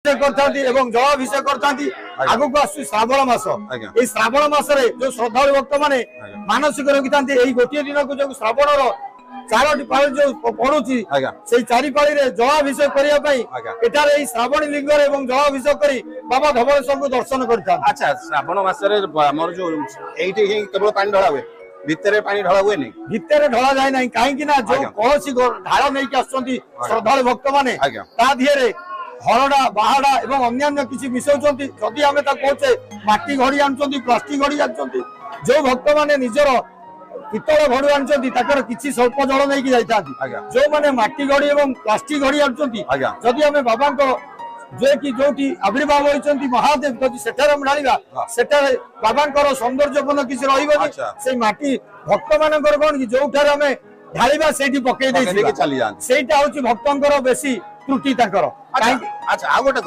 जलाभिषेक करते आगु आसु श्रावण मास ये श्रावण मासरे जो श्रद्धालु भक्त माने मानसिक रखी था गोटे दिन को जो श्रावण चारोटी पाली जो पड़ुची से चारि पाली रे जलाभिषेक करने श्रावणी लिंग जलाभिषेक कर बाबा धवलेश्वर को दर्शन करता। अच्छा श्रावण मासरे हमर जो एठी केवल पानी ढला हुए भितरे पानी ढला हुए नहीं भितरे ढला जाए ना कहीं ना जो कौसी ढाल नहीं आसुँच श्रद्धालु भक्त माने ता दिहरे हरडा बाहाडा एवं अन्य किसी मिसाउछंती जदि आमे ता कहचे माटी घड़ी आनछंती प्लास्टिक घड़ी आनछंती जो भक्त माने निजर पितल घड़ी आनछंती ताकर किछि स्वल्प जल नै कि जाइतांती जो माने माटी घड़ी एवं प्लास्टिक घड़ी आनछंती जदि आमे बाबा को जे कि जोटी आविर्भाव होइछंती महादेव जदि सेठार हम ढालिबा सेठार बाबांकर सौंदर्यपूर्ण किछि रहइबो से माटी भक्त मानकर कोन कि जोठार आमे ढालिबा सेठी पकई देछि सेटा होछि भक्तंकर बेसी त्रुटि ताकर। अच्छा आ गोटे